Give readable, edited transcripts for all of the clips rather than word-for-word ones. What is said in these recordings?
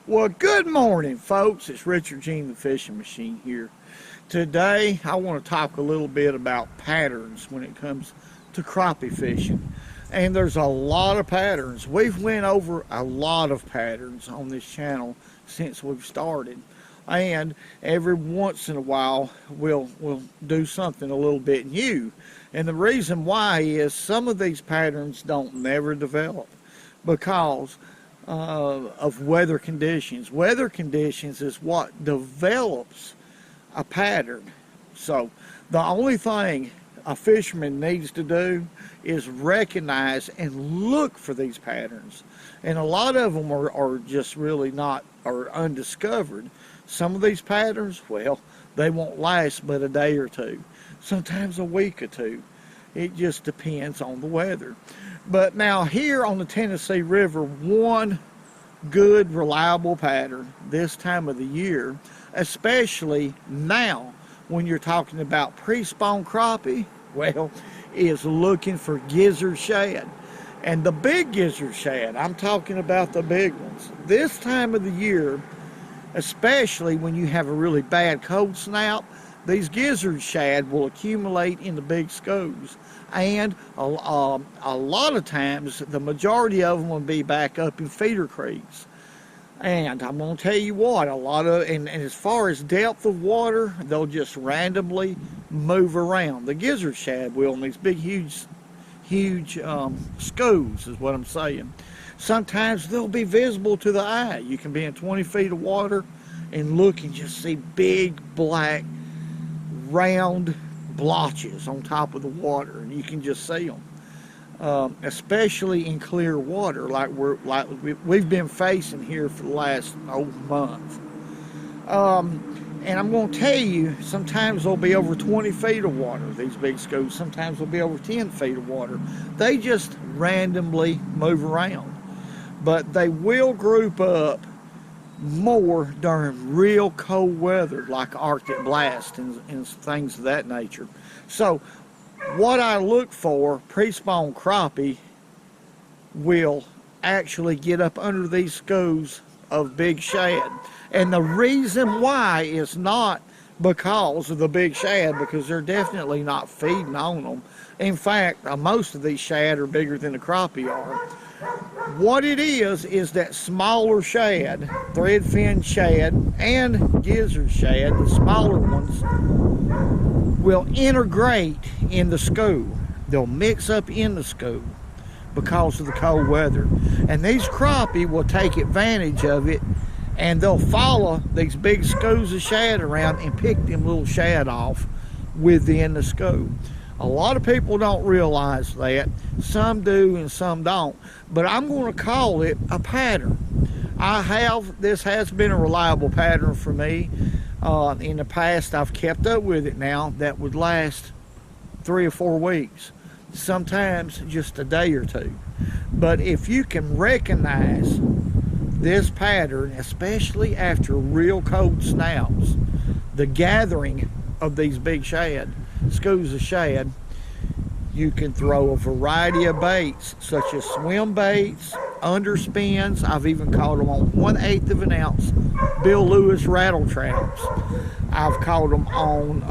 Well, good morning, folks. It's Richard Gene, the fishing machine here. Today, I want to talk a little bit about patterns when it comes to crappie fishing. And there's a lot of patterns. We've went over a lot of patterns on this channel since we've started. And every once in a while, we'll do something a little bit new. And the reason why is some of these patterns don't never develop because of weather conditions. Weather conditions is what develops a pattern. So the only thing a fisherman needs to do is recognize and look for these patterns. And a lot of them are just really not, or undiscovered. Some of these patterns, well, they won't last but a day or two, sometimes a week or two. It just depends on the weather. But now here on the Tennessee River, one good reliable pattern this time of the year, especially now when you're talking about pre-spawn crappie, well, is looking for gizzard shad. And the big gizzard shad, I'm talking about the big ones. This time of the year, especially when you have a really bad cold snap, these gizzard shad will accumulate in the big schools. And a lot of times, the majority of them will be back up in feeder creeks. And I'm going to tell you what, and as far as depth of water, they'll just randomly move around. The gizzard shad will in these big, huge schools, is what I'm saying. Sometimes they'll be visible to the eye. You can be in 20 feet of water and look and just see big, black, round blotches on top of the water, and you can just see them, especially in clear water like we've been facing here for the last month. And I'm going to tell you, sometimes they'll be over 20 feet of water, these big schools. Sometimes they'll be over 10 feet of water. They just randomly move around, but they will group up more during real cold weather like Arctic blast and things of that nature. So what I look for, pre-spawn crappie will actually get up under these schools of big shad. And the reason why is not because of the big shad, because they're definitely not feeding on them. In fact, most of these shad are bigger than the crappie are. What it is that smaller shad, threadfin shad and gizzard shad, the smaller ones, will integrate in the school. They'll mix up in the school because of the cold weather. And these crappie will take advantage of it, and they'll follow these big schools of shad around and pick them little shad off within the school. A lot of people don't realize that. Some do and some don't. But I'm going to call it a pattern. This has been a reliable pattern for me. In the past, I've kept up with it now. That would last 3 or 4 weeks. Sometimes just a day or two. But if you can recognize this pattern, especially after real cold snaps, the gathering of these big shad, schools of shad, you can throw a variety of baits such as swim baits, underspins. I've even caught them on 1/8 of an ounce Bill Lewis rattle traps. I've caught them on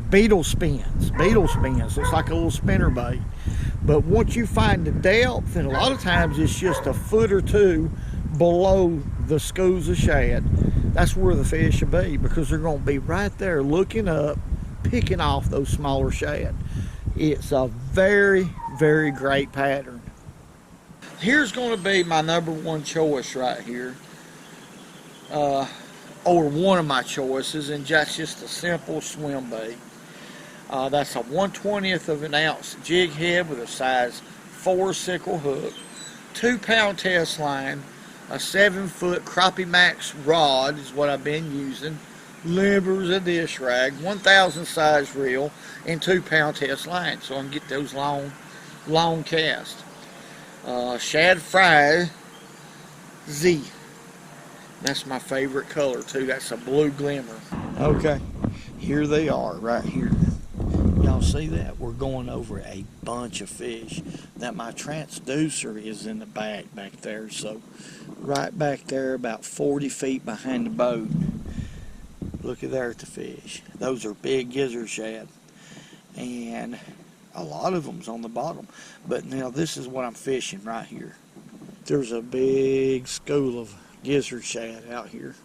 beetle spins. It's like a little spinner bait. But once you find the depth, and a lot of times it's just a foot or two below the schools of shad, that's where the fish will be, because they're going to be right there looking up, picking off those smaller shad. It's a very, very great pattern. Here's going to be my #1 choice right here, or one of my choices, and that's just a simple swim bait. That's a 1/20 of an ounce jig head with a size 4 sickle hook, 2-pound test line, a 7-foot Crappie Max rod is what I've been using, livers, a dish rag, 1,000 size reel, and 2-pound test line, so I can get those long casts. Shad Fry Z. That's my favorite color too. That's a blue glimmer. Okay, here they are right here. Y'all y'all see that? We're going over a bunch of fish. Now my transducer is in the back there, so right back there about 40 feet behind the boat. Look at there at the fish. Those are big gizzard shad, and a lot of them's on the bottom. But now this is what I'm fishing right here. There's a big school of gizzard shad out here.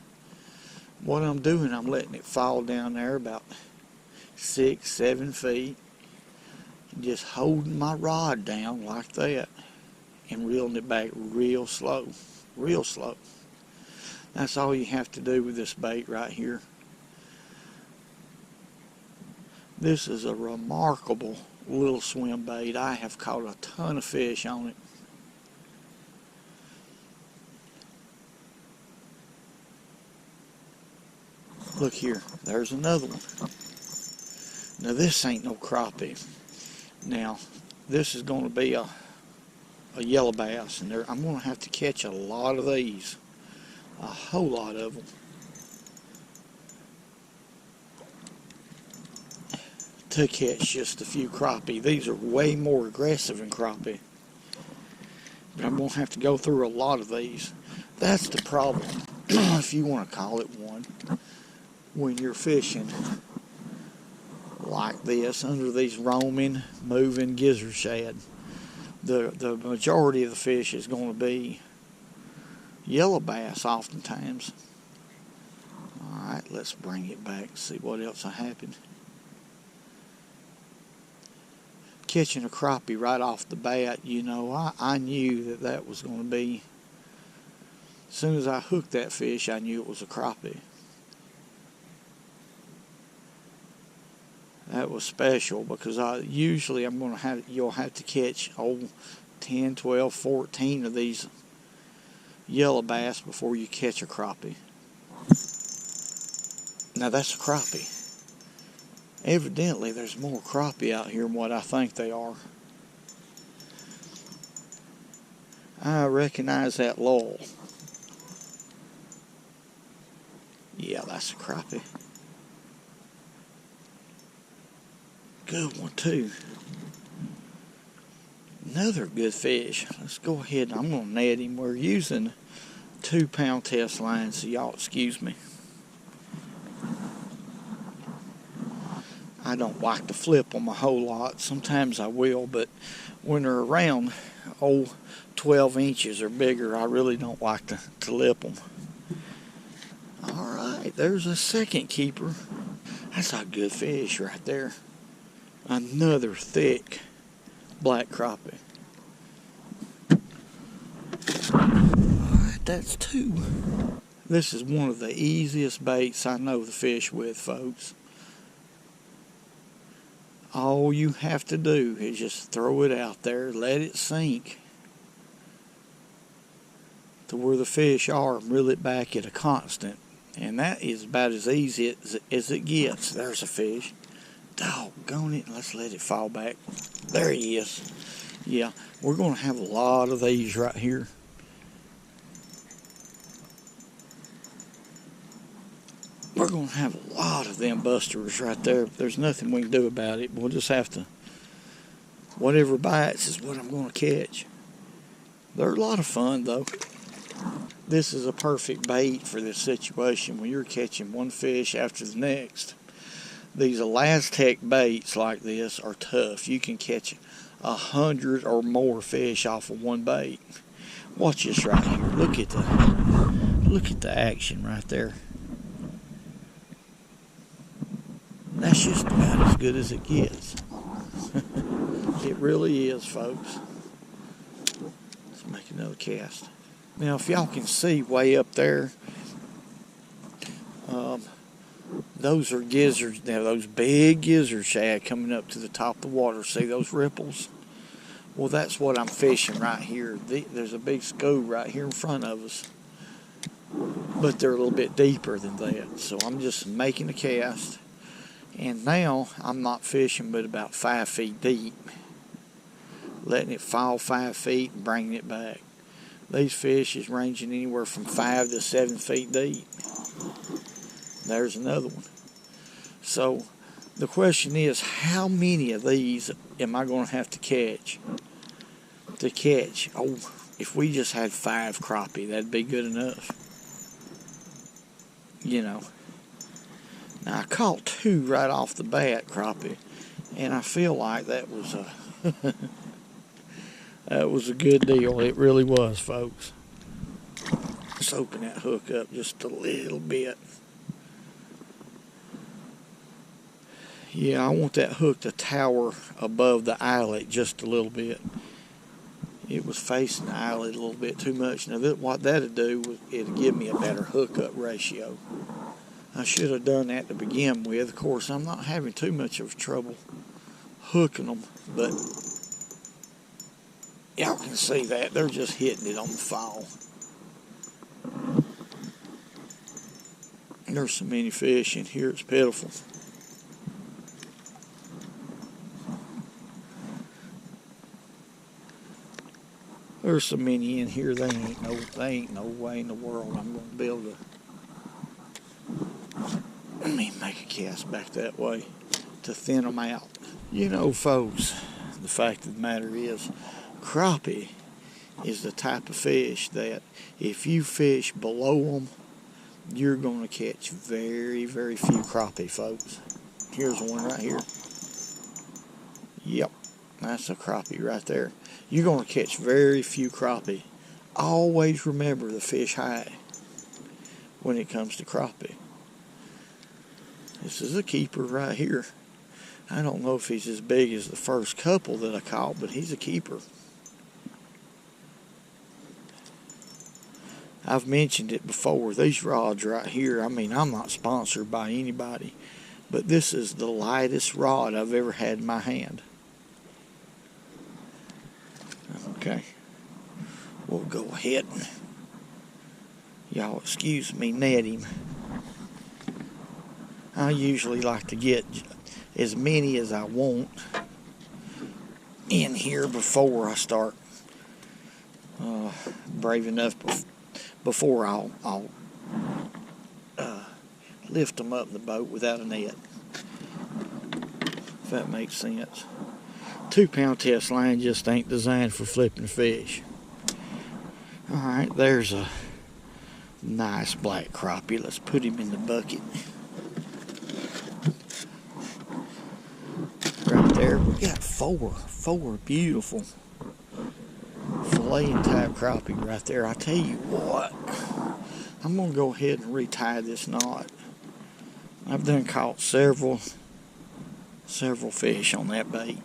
What I'm doing, I'm letting it fall down there about 6-7 feet, and just holding my rod down like that and reeling it back real slow. That's all you have to do with this bait right here. This is a remarkable little swim bait. I have caught a ton of fish on it. Look here, there's another one. Now this ain't no crappie. Now this is going to be a yellow bass, and I'm going to have to catch a lot of these, a whole lot of them, to catch just a few crappie. These are way more aggressive than crappie, but I'm going to have to go through a lot of these. That's the problem, if you want to call it one, when you're fishing like this under these roaming, moving gizzard shad. The majority of the fish is going to be yellow bass oftentimes. Alright, let's bring it back and see what else happened. Catching a crappie right off the bat, you know, I knew that was going to be, as soon as I hooked that fish, I knew it was a crappie. That was special because usually you'll have to catch 10, 12, 14 of these yellow bass before you catch a crappie. Now that's a crappie. Evidently there's more crappie out here than what I think they are. I recognize that lull. Yeah, that's a crappie. Good one too. Another good fish. Let's go ahead and I'm going to net him. We're using 2-pound test lines, so y'all excuse me. I don't like to flip them a whole lot. Sometimes I will, but when they're around 12 inches or bigger, I really don't like to lip them. Alright, there's a second keeper. That's a good fish right there. Another thick black crappie. Alright, that's 2. This is one of the easiest baits I know to fish with, folks. All you have to do is just throw it out there, let it sink to where the fish are, and reel it back at a constant. And that is about as easy as it gets. There's a fish. Doggone it. Let's let it fall back. There he is. Yeah, we're going to have a lot of these right here. We're going to have a lot of them busters right there. There's nothing we can do about it. We'll just have to, whatever bites is what I'm going to catch. They're a lot of fun though. This is a perfect bait for this situation when you're catching one fish after the next. These Elastec baits like this are tough. You can catch 100 or more fish off of one bait. Watch this right here. Look at the action right there. That's just about as good as it gets. It really is, folks. Let's make another cast. Now, if y'all can see way up there, those are gizzards. Now, those big gizzard shad coming up to the top of the water. See those ripples? Well, that's what I'm fishing right here. There's a big school right here in front of us, but they're a little bit deeper than that. So I'm just making a cast, and now I'm not fishing but about 5 feet deep, letting it fall 5 feet and bringing it back. These fish is ranging anywhere from 5 to 7 feet deep. There's another one. So The question is, how many of these am I going to have to catch? Oh, if we just had 5 crappie, that'd be good enough. You know. Now, I caught 2 right off the bat crappie, and I feel like that was a that was a good deal. It really was, folks. Let's open that hook up just a little bit. Yeah, I want that hook to tower above the eyelet just a little bit. It was facing the eyelet a little bit too much. Now, what that'd do was it'd give me a better hookup ratio. I should have done that to begin with. Of course, I'm not having too much of trouble hooking them, but y'all can see that they're just hitting it on the fall. There's so many fish in here, it's pitiful. There's so many in here, they ain't no way in the world I'm going to be able to. Let me make a cast back that way to thin them out. You know, folks, the fact of the matter is, crappie is the type of fish that if you fish below them, you're going to catch very, very few crappie, folks. Here's one right here. Yep, that's a crappie right there. You're going to catch very few crappie. Always remember the fish high when it comes to crappie. This is a keeper right here. I don't know if he's as big as the first couple that I caught, but he's a keeper. I've mentioned it before. These rods right here, I mean, I'm not sponsored by anybody, but this is the lightest rod I've ever had in my hand. Okay. We'll go ahead and, y'all excuse me, net him. I usually like to get as many as I want in here before I start brave enough before I'll lift them up in the boat without a net, if that makes sense. 2-pound test line just ain't designed for flipping fish. Alright, there's a nice black crappie. Let's put him in the bucket. Right there, we got four beautiful filleting type crappie right there. I tell you what, I'm gonna go ahead and retie this knot. I've done caught several fish on that bait.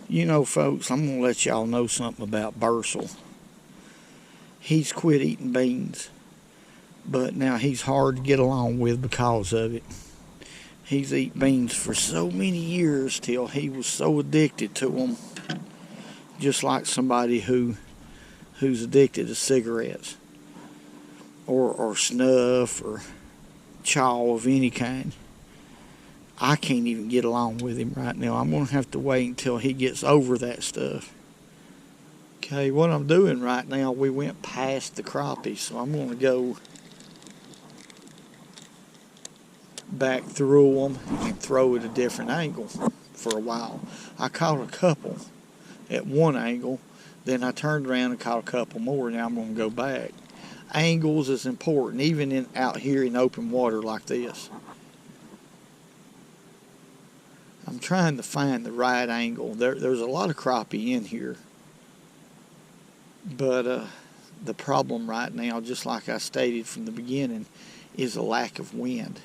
You know, folks, I'm gonna let y'all know something about Bursell. He's quit eating beans, but now he's hard to get along with because of it. He's eaten beans for so many years till he was so addicted to them, just like somebody who's addicted to cigarettes or snuff or chaw of any kind. I can't even get along with him right now. I'm going to have to wait until he gets over that stuff. Okay, what I'm doing right now, we went past the crappie, so I'm going to go back through them and throw at a different angle for a while. I caught a couple at one angle, then I turned around and caught a couple more. Now I'm going to go back. Angles is important, even out here in open water like this. I'm trying to find the right angle. There's a lot of crappie in here, but the problem right now, just like I stated from the beginning, is a lack of wind.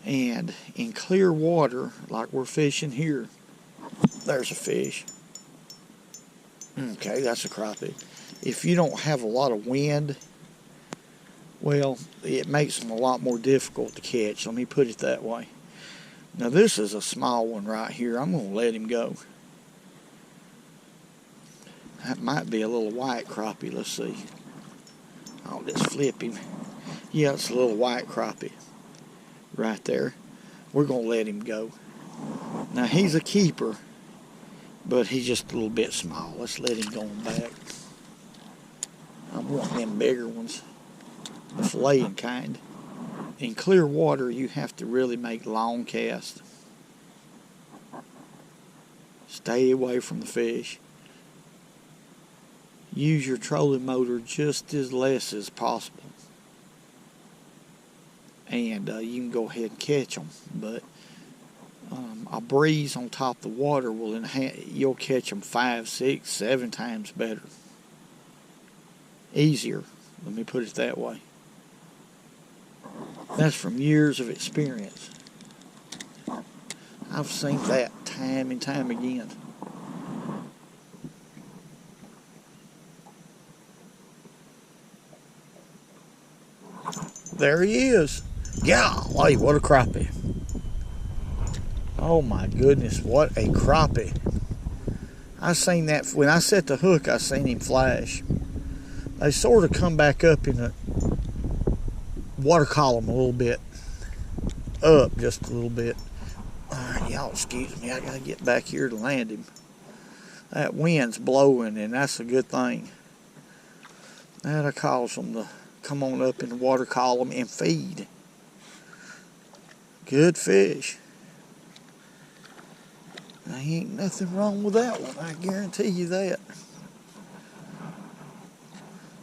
And in clear water, like we're fishing here, there's a fish. Okay, that's a crappie. If you don't have a lot of wind, well, it makes them a lot more difficult to catch. Let me put it that way. Now this is a small one right here. I'm going to let him go. That might be a little white crappie. Let's see. I'll just flip him. Yeah, it's a little white crappie right there. We're going to let him go. Now he's a keeper, but he's just a little bit small. Let's let him go on back. I'm wanting them bigger ones, the filleting kind. in clear water, you have to really make long casts. Stay away from the fish. Use your trolling motor just as less as possible. And you can go ahead and catch them. But a breeze on top of the water will you'll catch them 5, 6, 7 times better. Easier. Let me put it that way. That's from years of experience. I've seen that time and time again. There he is. Golly, what a crappie. Oh my goodness, what a crappie. I seen that, when I set the hook, I seen him flash. They sort of come back up in the water column a little bit. Up just a little bit. Y'all excuse me, I gotta get back here to land him. That wind's blowing, and that's a good thing. That'll cause them to come on up in the water column and feed. Good fish. There ain't nothing wrong with that one, I guarantee you that.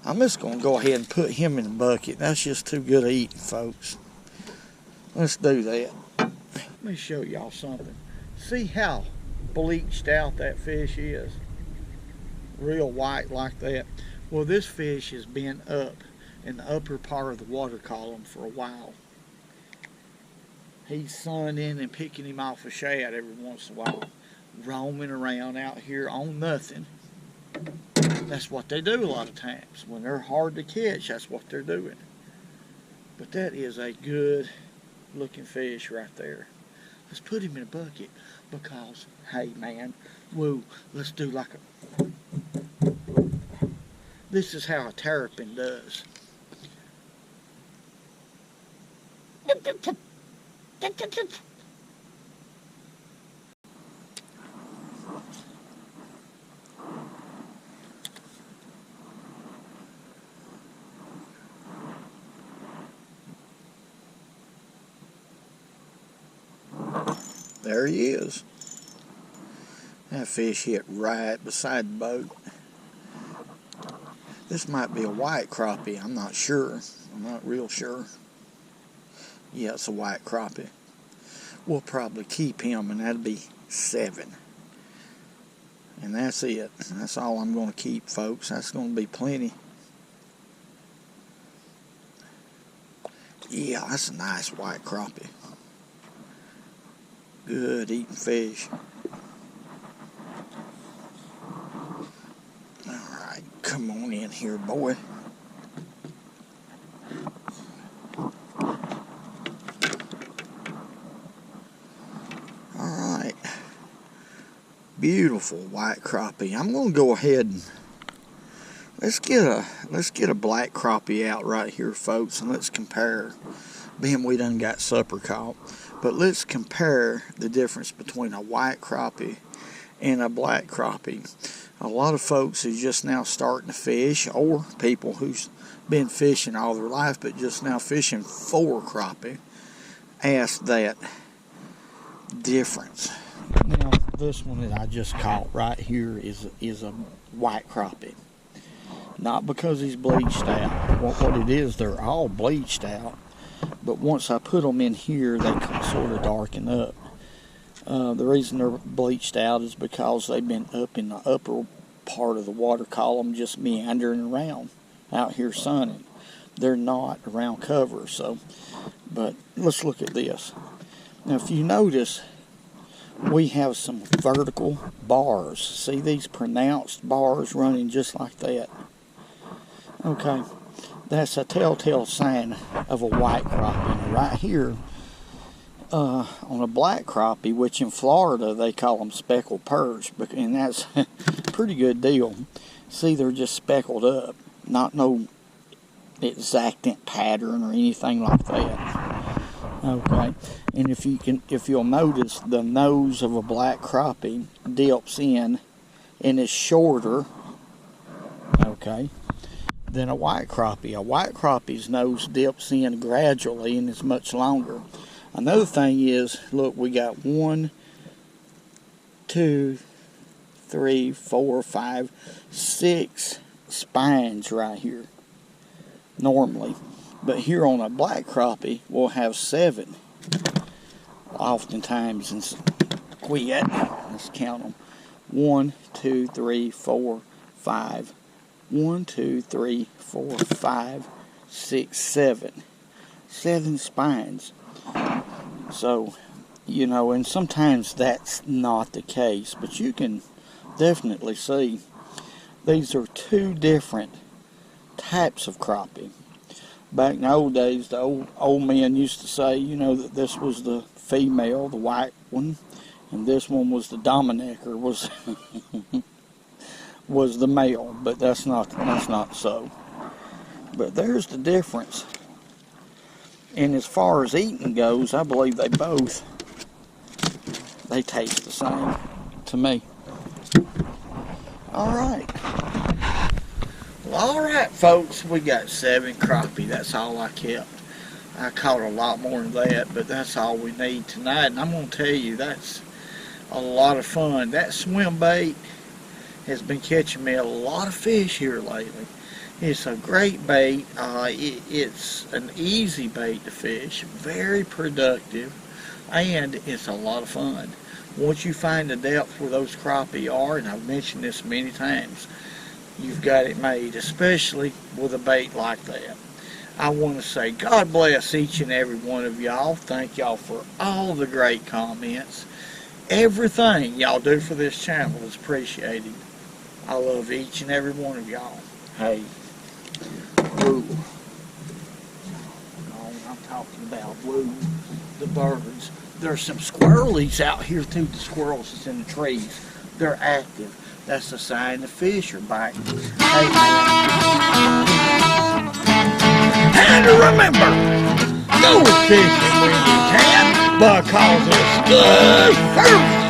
I'm just going to go ahead and put him in the bucket. That's just too good to eat, folks. Let's do that. Let me show y'all something. See how bleached out that fish is? Real white like that. Well, this fish has been up in the upper part of the water column for a while. He's sunning and picking him off a shad every once in a while. Roaming around out here on nothing. That's what they do a lot of times. When they're hard to catch, that's what they're doing. But that is a good looking fish right there. Let's put him in a bucket because, hey man, woo, let's do like a... This is how a terrapin does. There he is. That fish hit right beside the boat. This might be a white crappie. I'm not sure. I'm not real sure. Yeah, it's a white crappie. We'll probably keep him, and that'll be 7. And that's it. That's all I'm going to keep, folks. That's going to be plenty. Yeah, that's a nice white crappie. Good eating fish. Alright, come on in here, boy. Alright. Beautiful white crappie. I'm gonna go ahead and let's get a black crappie out right here, folks, and let's compare. Being we done got supper caught. But let's compare the difference between a white crappie and a black crappie. A lot of folks who just now starting to fish, or people who's been fishing all their life but just now fishing for crappie, ask that difference. Now, this one that I just caught right here is a white crappie. Not because he's bleached out. What it is, they're all bleached out. But once I put them in here, they sort of darken up. The reason they're bleached out is because they've been up in the upper part of the water column, just meandering around out here sunning. They're not around cover. So, but let's look at this. Now, if you notice, we have some vertical bars. See these pronounced bars running just like that? Okay. That's a telltale sign of a white crappie. Right here, on a black crappie, which in Florida they call them speckled perch, and that's a pretty good deal. See, they're just speckled up, not no exact pattern or anything like that. Okay, and if you'll notice, the nose of a black crappie dips in and is shorter. Okay. than a white crappie. A white crappie's nose dips in gradually and is much longer. Another thing is, look, we got 1, 2, 3, 4, 5, 6 spines right here normally. But here on a black crappie, we'll have 7. Oftentimes, and quit. Let's count them. 1, 2, 3, 4, 5. 1, 2, 3, 4, 5, 6, 7. 7 spines. So, you know, and sometimes that's not the case, but you can definitely see these are 2 different types of crappie. Back in the old days, the old men used to say, you know, that this was the female, the white one, and this one was the Dominecker, was was the male, but that's not so. But there's the difference. And as far as eating goes, I believe they taste the same to me. Alright. Well, alright, folks, we got 7 crappie. That's all I kept. I caught a lot more than that, but that's all we need tonight. And I'm going to tell you, that's a lot of fun. That swim bait has been catching me a lot of fish here lately. It's a great bait. It's an easy bait to fish, very productive, and it's a lot of fun. Once you find the depth where those crappie are, and I've mentioned this many times, you've got it made, especially with a bait like that. I want to say God bless each and every one of y'all. Thank y'all for all the great comments. Everything y'all do for this channel is appreciated. I love each and every one of y'all. Hey, woo. Oh, I'm talking about woo, the birds. There's some squirrelies out here too, the squirrels that's in the trees. They're active. That's a sign the fish are biting. Hey, and remember, go fishing when you can, because it's good first.